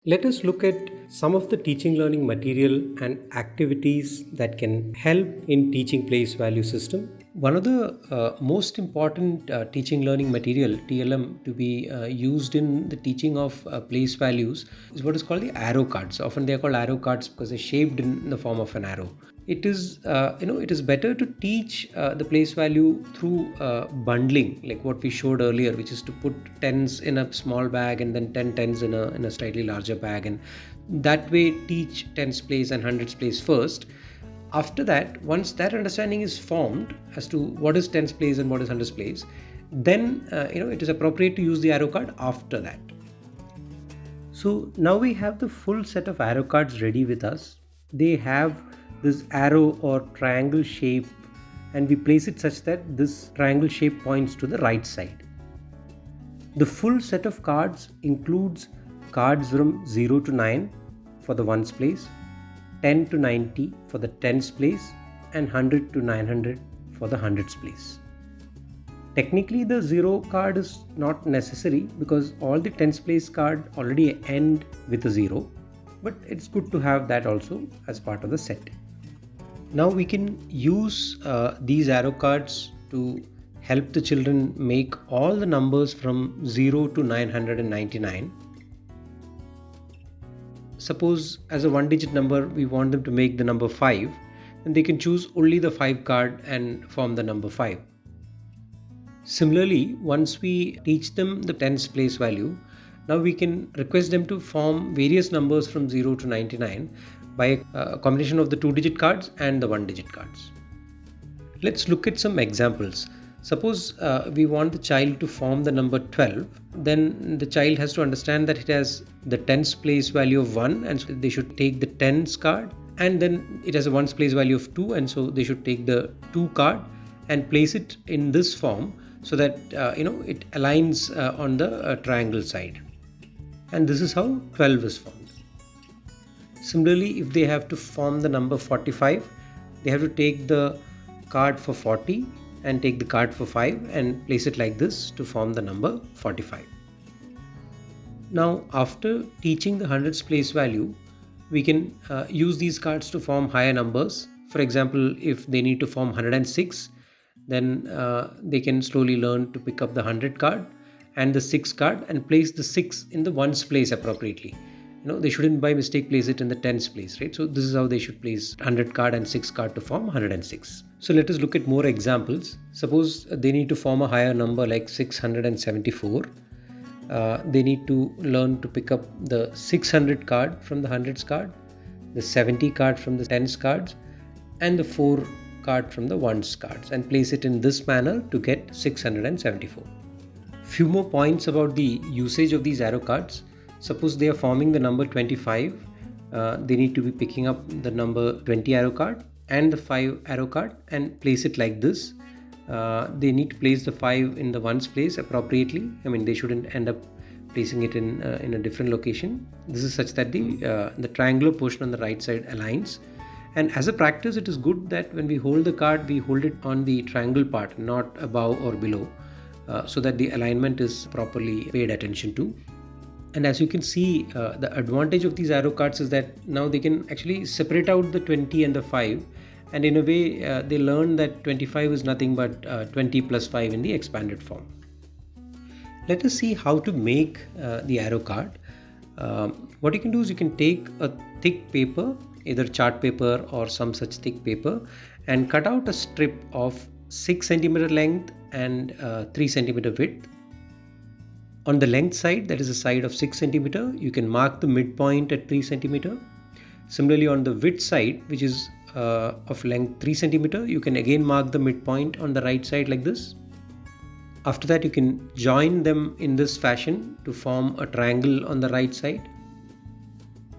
Let us look at some of the teaching learning material and activities that can help in teaching place value system. One of the most important teaching learning material TLM to be used in the teaching of place values is what is called the arrow cards. Often they are called arrow cards because they're shaped in the form of an arrow. It is better to teach the place value through bundling, like what we showed earlier, which is to put tens in a small bag and then 10 tens in a slightly larger bag, and that way teach tens place and hundreds place first. After that, once that understanding is formed as to what is tens place and what is hundreds place, then it is appropriate to use the arrow card after that. So now we have the full set of arrow cards ready with us. They have this arrow or triangle shape, and we place it such that this triangle shape points to the right side. The full set of cards includes cards from 0 to 9 for the ones place, 10 to 90 for the tens place, and 100 to 900 for the hundreds place. Technically, the 0 card is not necessary because all the tens place card already end with a 0, but it's good to have that also as part of the set. Now we can use these arrow cards to help the children make all the numbers from 0 to 999. Suppose as a one digit number we want them to make the number 5, then they can choose only the 5 card and form the number 5. Similarly, once we teach them the tens place value, now we can request them to form various numbers from 0 to 99 by a combination of the 2-digit cards and the 1-digit cards. Let's look at some examples. Suppose we want the child to form the number 12, then the child has to understand that it has the tens place value of 1, and so they should take the tens card, and then it has a ones place value of 2, and so they should take the 2 card and place it in this form so that it aligns on the triangle side. And this is how 12 is formed. Similarly, if they have to form the number 45, they have to take the card for 40 and take the card for 5 and place it like this to form the number 45. Now, after teaching the hundreds place value, we can use these cards to form higher numbers. For example, if they need to form 106, then they can slowly learn to pick up the 100 card and the 6 card and place the 6 in the ones place appropriately. They shouldn't by mistake place it in the tens place, right? So this is how they should place 100 card and 6 card to form 106. So let us look at more examples. Suppose they need to form a higher number like 674. They need to learn to pick up the 600 card from the hundreds card, the 70 card from the tens cards, and the 4 card from the ones cards, and place it in this manner to get 674. Few more points about the usage of these arrow cards. Suppose they are forming the number 25, they need to be picking up the number 20 arrow card and the 5 arrow card and place it like this. They need to place the 5 in the ones place appropriately. They shouldn't end up placing it in a different location. This is such that the triangular portion on the right side aligns. And as a practice, it is good that when we hold the card, we hold it on the triangle part, not above or below, so that the alignment is properly paid attention to. And as you can see, the advantage of these arrow cards is that now they can actually separate out the 20 and the 5, and in a way they learn that 25 is nothing but 20 plus 5 in the expanded form. Let us see how to make the arrow card. What you can do is you can take a thick paper, either chart paper or some such thick paper, and cut out a strip of 6 cm length and 3 cm width. On the length side, that is the side of 6 cm, you can mark the midpoint at 3 cm. Similarly, on the width side, which is of length 3 cm, you can again mark the midpoint on the right side like this. After that, you can join them in this fashion to form a triangle on the right side.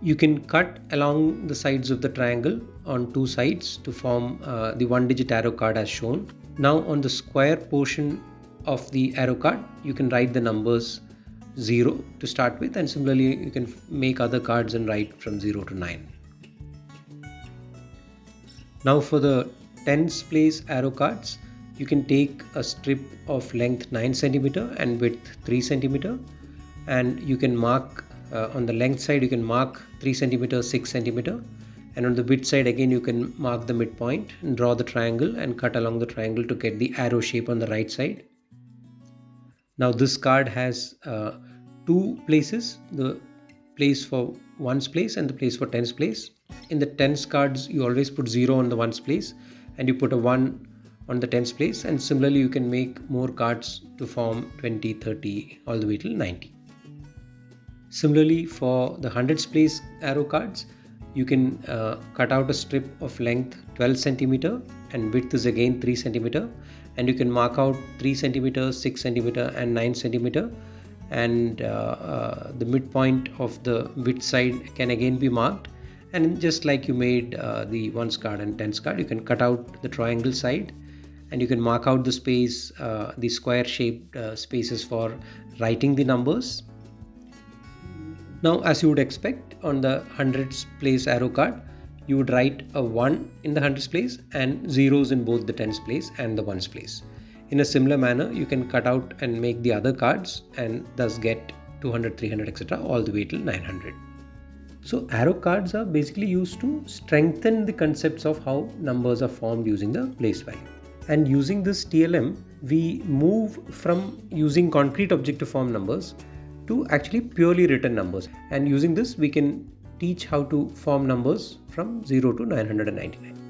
You can cut along the sides of the triangle on 2 sides to form the 1-digit arrow card as shown. Now on the square portion of the arrow card, you can write the numbers 0 to start with, and similarly you can make other cards and write from 0 to 9. Now for the tens place arrow cards, you can take a strip of length 9 cm and width 3 cm, and you can mark On the length side you can mark 3 centimeter, 6 centimeter, and on the width side again you can mark the midpoint and draw the triangle and cut along the triangle to get the arrow shape on the right side. Now this card has two places, the place for ones place and the place for tens place. In the tens cards you always put 0 on the ones place and you put a 1 on the tens place, and similarly you can make more cards to form 20, 30 all the way till 90. Similarly for the hundreds place arrow cards, you can cut out a strip of length 12 centimeter and width is again 3 centimeter, and you can mark out 3 centimeter, 6 centimeter and 9 centimeter, and the midpoint of the width side can again be marked. And just like you made the ones card and tens card, you can cut out the triangle side and you can mark out the space, the square shaped spaces for writing the numbers. Now, as you would expect, on the hundreds place arrow card, you would write a 1 in the hundreds place and zeros in both the tens place and the ones place. In a similar manner, you can cut out and make the other cards and thus get 200, 300, etc. all the way till 900. So arrow cards are basically used to strengthen the concepts of how numbers are formed using the place value. And using this TLM, we move from using concrete object to form numbers to actually purely written numbers. And using this, we can teach how to form numbers from 0 to 999.